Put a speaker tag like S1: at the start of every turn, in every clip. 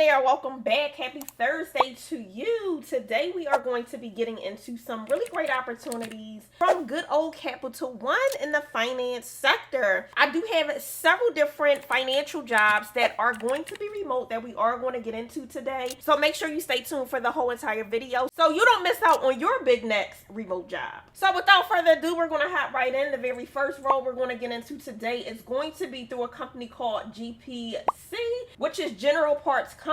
S1: there, welcome back. Happy Thursday to you. Today we are going to be getting into some really great opportunities from good old Capital One in the finance sector. I do have several different financial jobs that are going to be remote that we are going to get into today. So make sure you stay tuned for the whole entire video so you don't miss out on your big next remote job. So without further ado, we're going to hop right in. The very first role we're going to get into today is going to be through a company called GPC, which is General Parts Company.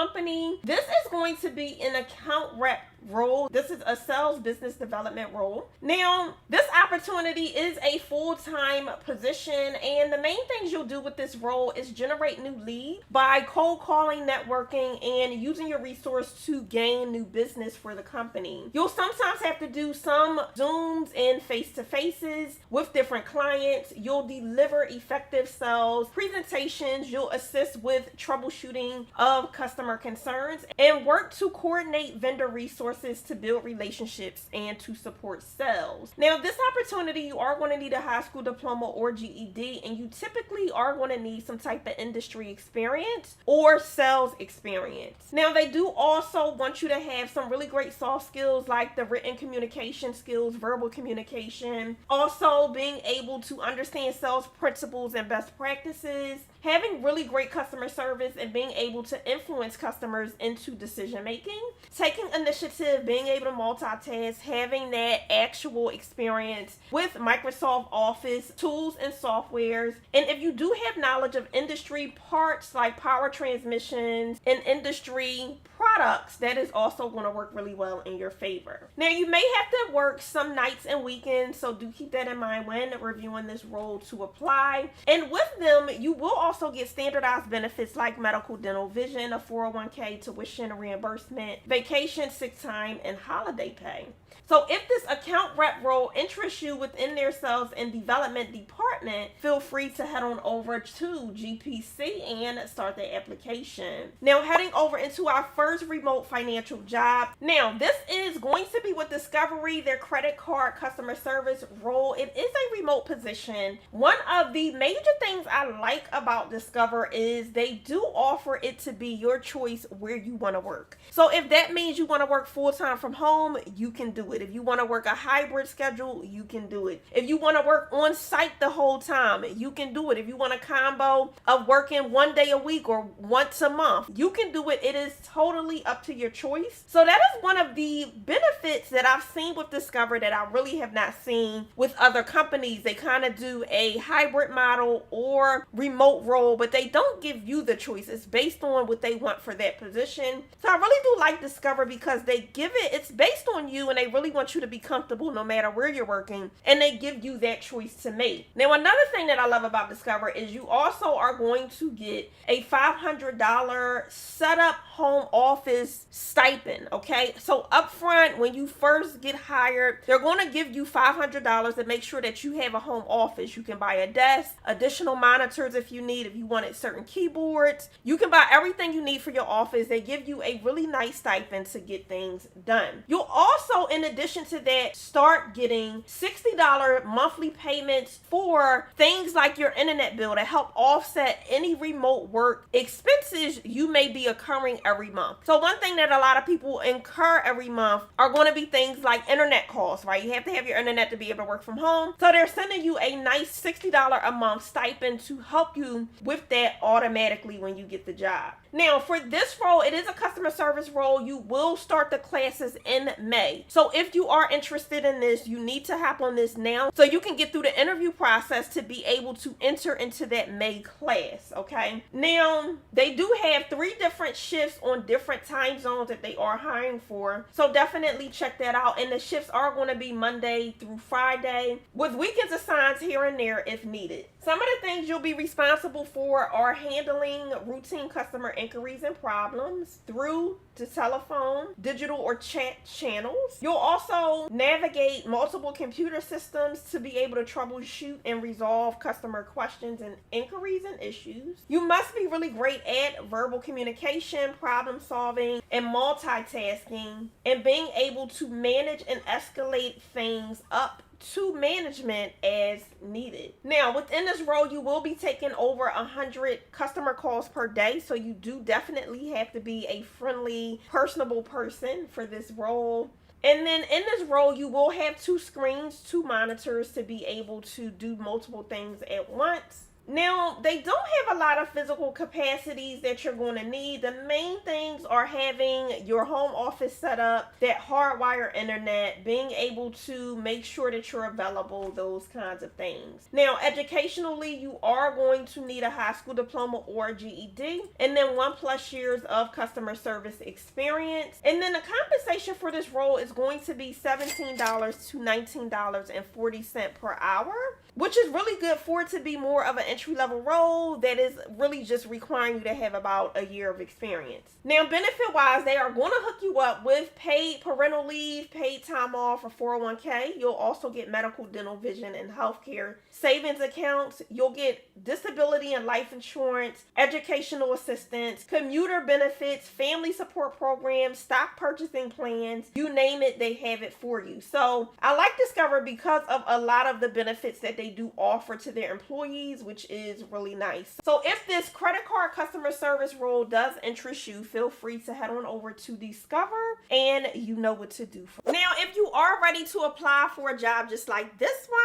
S1: This is going to be an account rep role. This is a sales business development role. Now, this opportunity is a full-time position, and the main things you'll do with this role is generate new leads by cold calling, networking, and using your resource to gain new business for the company. You'll sometimes have to do some Zooms and face-to-faces with different clients. You'll deliver effective sales presentations. You'll assist with troubleshooting of customer concerns and work to coordinate vendor resources to build relationships and to support sales. Now, this opportunity, you are going to need a high school diploma or GED, and you typically are going to need some type of industry experience or sales experience. Now, they do also want you to have some really great soft skills like the written communication skills, verbal communication, also being able to understand sales principles and best practices, having really great customer service and being able to influence customers into decision making, taking initiative, being able to multitask, having that actual experience with Microsoft Office tools and softwares. And if you do have knowledge of industry parts like power transmissions and industry products, that is also going to work really well in your favor. Now, you may have to work some nights and weekends, so do keep that in mind when reviewing this role to apply. And with them, you will also get standardized benefits like medical, dental, vision, a 401k, tuition reimbursement, vacation, sick time, and holiday pay. So if this account rep role interests you within their sales and development department, feel free to head on over to GPC and start the application. Now, heading over into our first remote financial job. Now, this is going to be with Discovery, their credit card customer service role. It is a remote position. One of the major things I like about Discover is they do offer it to be your choice where you want to work. So if that means you want to work full-time from home, you can do it. If you want to work a hybrid schedule, you can do it. If you want to work on site the whole time, you can do it. If you want a combo of working one day a week or once a month, you can do it. It is totally up to your choice. So that is one of the benefits that I've seen with Discover that I really have not seen with other companies. They kind of do a hybrid model or remote role, but they don't give you the choice. It's based on what they want for that position. So I really do like Discover because they give it, it's based on you, and they really want you to be comfortable no matter where you're working, and they give you that choice to make. Now, another thing that I love about Discover is you also are going to get a $500 setup home office stipend, okay? So up front, when you first get hired, they're going to give you $500 to make sure that you have a home office. You can buy a desk, additional monitors if you need, if you wanted certain keyboards. You can buy everything you need for your office. They give you a really nice stipend to get things done. You'll also, in addition to that, start getting $60 monthly payments for things like your internet bill to help offset any remote work expenses you may be occurring every month. So one thing that a lot of people incur every month are going to be things like internet costs, right? You have to have your internet to be able to work from home. So they're sending you a nice $60 a month stipend to help you with that automatically when you get the job. Now, for this role, it is a customer service role. You will start the classes in May. So if you are interested in this, you need to hop on this now so you can get through the interview process to be able to enter into that May class, okay? Now, they do have 3 different shifts on different time zones that they are hiring for. So definitely check that out. And the shifts are going to be Monday through Friday with weekends assigned here and there if needed. Some of the things you'll be responsible for are handling routine customer inquiries and problems through the telephone, digital, or chat channels. You'll also navigate multiple computer systems to be able to troubleshoot and resolve customer questions and inquiries and issues. You must be really great at verbal communication, problem solving, and multitasking, and being able to manage and escalate things up to management as needed. Now, within this role, you will be taking over 100 customer calls per day, so you do definitely have to be a friendly, personable person for this role. And then in this role, you will have 2 screens, 2 monitors to be able to do multiple things at once. Now, they don't have a lot of physical capacities that you're going to need. The main things are having your home office set up, that hardwire internet, being able to make sure that you're available, those kinds of things. Now, educationally, you are going to need a high school diploma or a GED, and then 1+ years of customer service experience. And then the compensation for this role is going to be $17 to $19.40 per hour, which is really good for it to be more of an entry-level role that is really just requiring you to have about a year of experience. Now, benefit-wise, they are going to hook you up with paid parental leave, paid time off, or 401k. You'll also get medical, dental, vision, and healthcare savings accounts. You'll get disability and life insurance, educational assistance, commuter benefits, family support programs, stock purchasing plans. You name it, they have it for you. So I like Discover because of a lot of the benefits that they do offer to their employees, which is really nice. So if this credit card customer service role does interest you, feel free to head on over to Discover, and you know what to do. Now, if you are ready to apply for a job just like this one,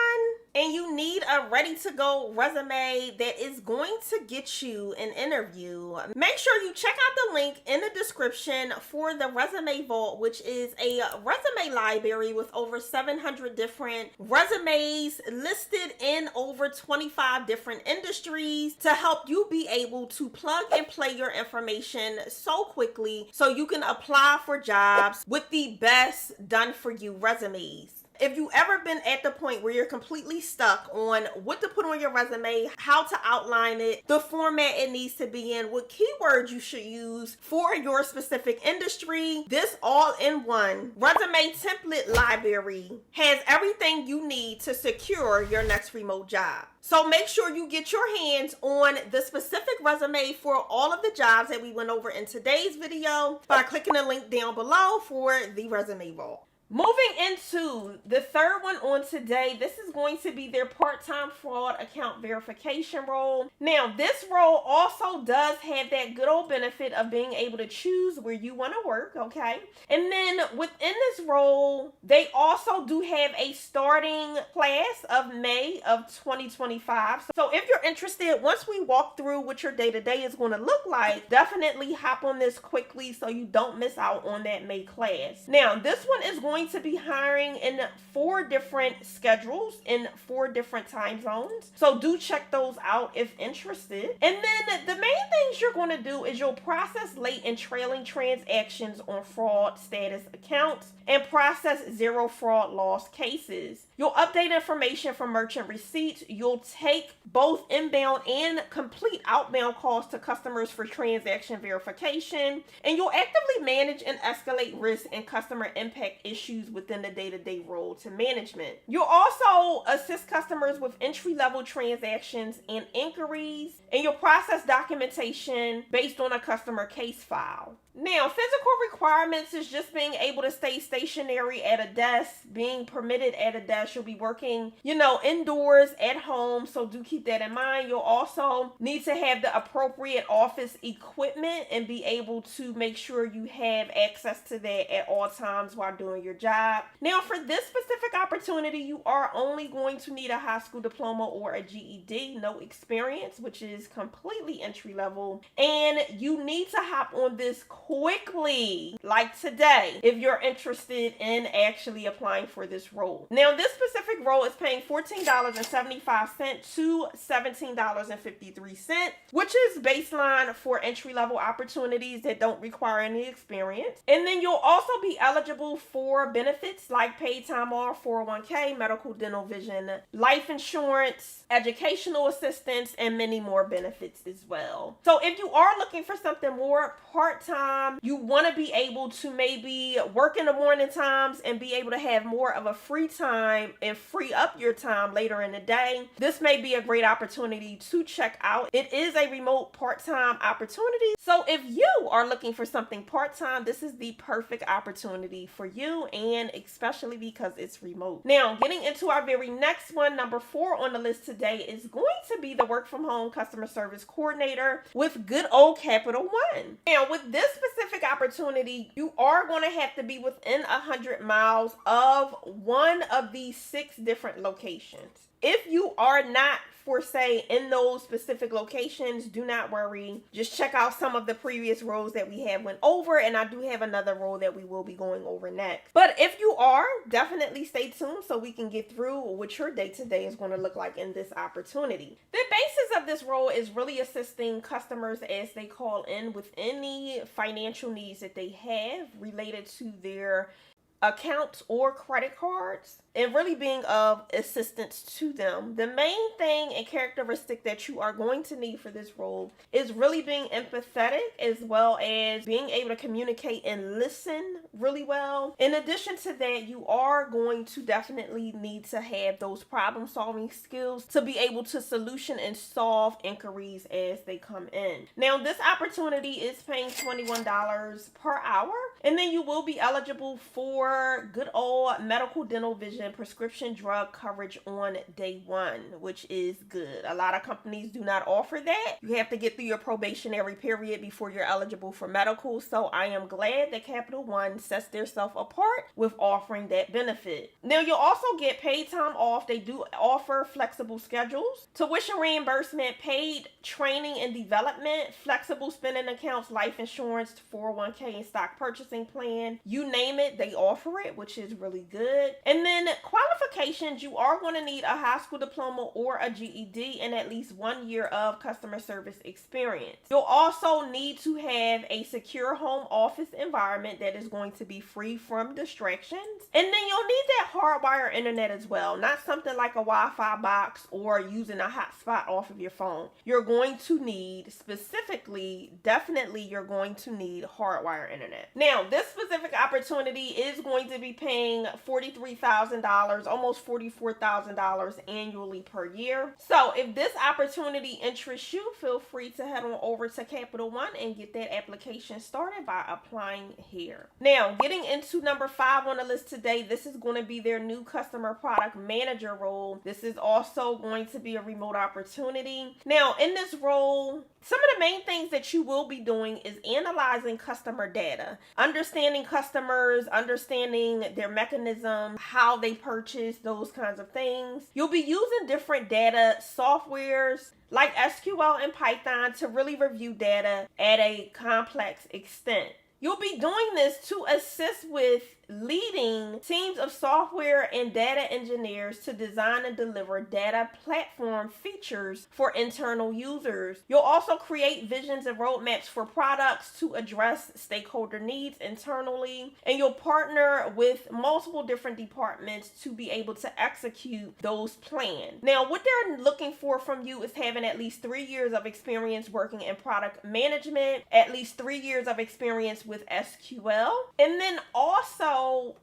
S1: and you need a ready-to-go resume that is going to get you an interview, make sure you check out the link in the description for the Resume Vault, which is a resume library with over 700 different resumes listed in over 25 different industries to help you be able to plug and play your information so quickly so you can apply for jobs with the best done-for-you resumes. If you've ever been at the point where you're completely stuck on what to put on your resume, how to outline it, the format it needs to be in, what keywords you should use for your specific industry, this all-in-one resume template library has everything you need to secure your next remote job. So make sure you get your hands on the specific resume for all of the jobs that we went over in today's video by clicking the link down below for the Resume Vault. Moving into the third one on today, this is going to be their part-time fraud account verification role. Now, this role also does have that good old benefit of being able to choose where you want to work, okay? And then within this role, they also do have a starting class of May of 2025. So if you're interested, once we walk through what your day-to-day is going to look like, definitely hop on this quickly so you don't miss out on that May class. Now, this one is going to be hiring in 4 different schedules in 4 different time zones. So do check those out if interested. And then the main things you're going to do is you'll process late and trailing transactions on fraud status accounts and process 0 fraud loss cases. You'll update information from merchant receipts. You'll take both inbound and complete outbound calls to customers for transaction verification. And you'll actively manage and escalate risk and customer impact issues within the day-to-day role to management. You'll also assist customers with entry-level transactions and inquiries. And you'll process documentation based on a customer case file. Now, physical requirements is just being able to stay stationary at a desk, being permitted at a desk. You'll be working, indoors at home, so do keep that in mind. You'll also need to have the appropriate office equipment and be able to make sure you have access to that at all times while doing your job. Now, for this specific opportunity, you are only going to need a high school diploma or a GED, no experience, which is completely entry level. And you need to hop on this quickly, like today, if you're interested in actually applying for this role. Now, this specific role is paying $14.75 to $17.53, which is baseline for entry-level opportunities that don't require any experience. And then you'll also be eligible for benefits like paid time off, 401k, medical, dental, vision, life insurance, educational assistance, and many more benefits as well. So if you are looking for something more part-time, you want to be able to maybe work in the morning times and be able to have more of a free time time and free up your time later in the day, this may be a great opportunity to check out. It is a remote part-time opportunity. So if you are looking for something part-time, this is the perfect opportunity for you, and especially because it's remote. Now, getting into our very next one, number 4 on the list today is going to be the work from home customer service coordinator with good old Capital One. Now, with this specific opportunity, you are going to have to be within 100 miles of one of these 6 different locations. If you are not, for say, in those specific locations, do not worry. Just check out some of the previous roles that we have went over, and I do have another role that we will be going over next. But if you are, definitely stay tuned so we can get through what your day-to-day is going to look like in this opportunity. The basis of this role is really assisting customers as they call in with any financial needs that they have related to their accounts or credit cards, and really being of assistance to them. The main thing and characteristic that you are going to need for this role is really being empathetic, as well as being able to communicate and listen really well. In addition to that, you are going to definitely need to have those problem solving skills to be able to solution and solve inquiries as they come in. Now, this opportunity is paying $21 per hour, and then you will be eligible for good old medical, dental, vision, prescription drug coverage on day 1, which is good. A lot of companies do not offer that. You have to get through your probationary period before you're eligible for medical. So I am glad that Capital One sets themselves apart with offering that benefit. Now, you'll also get paid time off. They do offer flexible schedules, tuition reimbursement, paid training and development, flexible spending accounts, life insurance, 401k, and stock purchasing plan. You name it, they offer it, which is really good. And then qualifications, you are going to need a high school diploma or a GED and at least 1 year of customer service experience. You'll also need to have a secure home office environment that is going to be free from distractions. And then you'll need that hardwire internet as well, not something like a Wi-Fi box or using a hotspot off of your phone. You're going to need, specifically, definitely you're going to need hardwire internet. Now, this specific opportunity is going to be paying $43,000, almost $44,000 annually per year. So if this opportunity interests you, feel free to head on over to Capital One and get that application started by applying here. Now, getting into number 5 on the list today, this is going to be their new customer product manager role. This is also going to be a remote opportunity. Now, in this role, some of the main things that you will be doing is analyzing customer data, understanding customers, understanding their mechanism, how they purchase, those kinds of things. You'll be using different data softwares like SQL and Python to really review data at a complex extent. You'll be doing this to assist with leading teams of software and data engineers to design and deliver data platform features for internal users. You'll also create visions and roadmaps for products to address stakeholder needs internally, and you'll partner with multiple different departments to be able to execute those plans. Now, what they're looking for from you is having at least 3 years of experience working in product management, at least 3 years of experience with SQL, and then also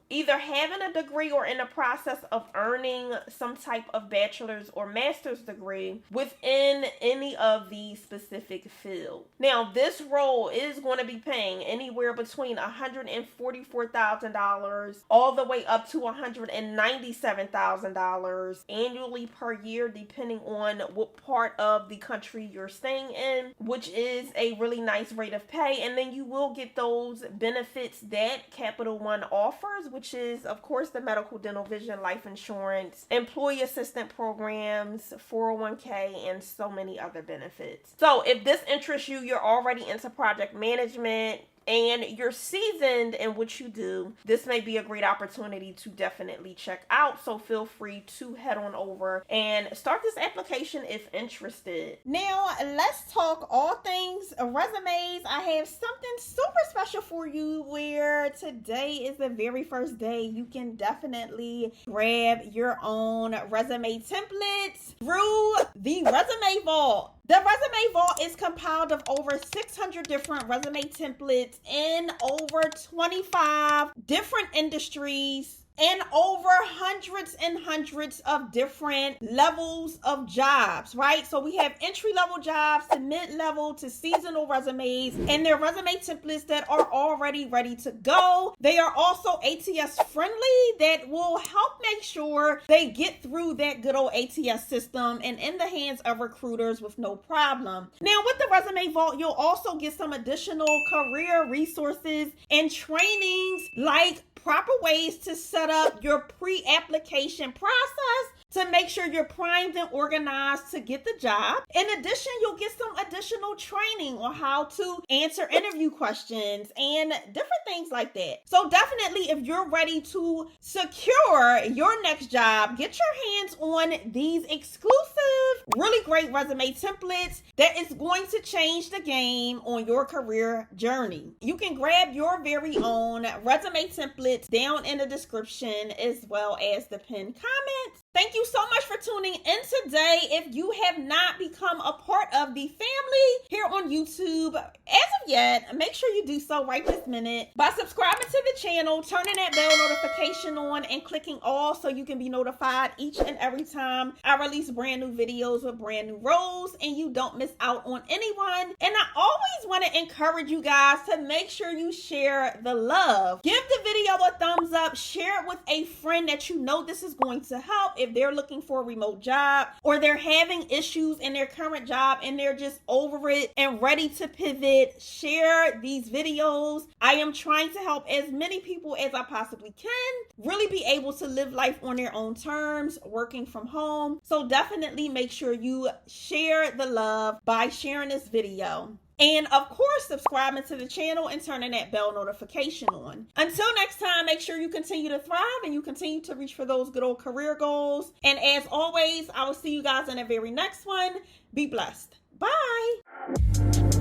S1: either having a degree or in the process of earning some type of bachelor's or master's degree within any of these specific fields. Now, this role is going to be paying anywhere between $144,000 all the way up to $197,000 annually per year, depending on what part of the country you're staying in, which is a really nice rate of pay. And then you will get those benefits that Capital One offers, which is, of course, the medical, dental, vision, life insurance, employee assistance programs, 401k, and so many other benefits. So if this interests you, you're already into project management, and you're seasoned in what you do, this may be a great opportunity to definitely check out. So feel free to head on over and start this application if interested. Now, let's talk all things resumes. I have something super special for you where today is the very first day you can definitely grab your own resume templates through the Resume Vault. The Resume Vault is compiled of over 600 different resume templates in over 25 different industries and over hundreds and hundreds of different levels of jobs, right? So we have entry-level jobs to mid-level to seasonal resumes, and their resume templates that are already ready to go. They are also ATS friendly, that will help make sure they get through that good old ATS system and in the hands of recruiters with no problem. Now, with the Resume Vault, you'll also get some additional career resources and trainings, like proper ways to set up your pre-application process to make sure you're primed and organized to get the job. In addition, you'll get some additional training on how to answer interview questions and different things like that. So definitely, if you're ready to secure your next job, get your hands on these exclusive, really great resume templates that is going to change the game on your career journey. You can grab your very own resume templates down in the description as well as the pinned comments. Thank you so much for tuning in today. If you have not become a part of the family here on YouTube as of yet, make sure you do so right this minute by subscribing to the channel, turning that bell notification on, and clicking all so you can be notified each and every time I release brand new videos with brand new roles and you don't miss out on anyone. And I always want to encourage you guys to make sure you share the love. Give the video a thumbs up, share it with a friend that you know this is going to help. If they're looking for a remote job or they're having issues in their current job and they're just over it and ready to pivot, share these videos. I am trying to help as many people as I possibly can really be able to live life on their own terms, working from home. So definitely make sure you share the love by sharing this video. And of course, subscribing to the channel and turning that bell notification on. Until next time, make sure you continue to thrive and you continue to reach for those good old career goals. And as always, I will see you guys in the very next one. Be blessed. Bye.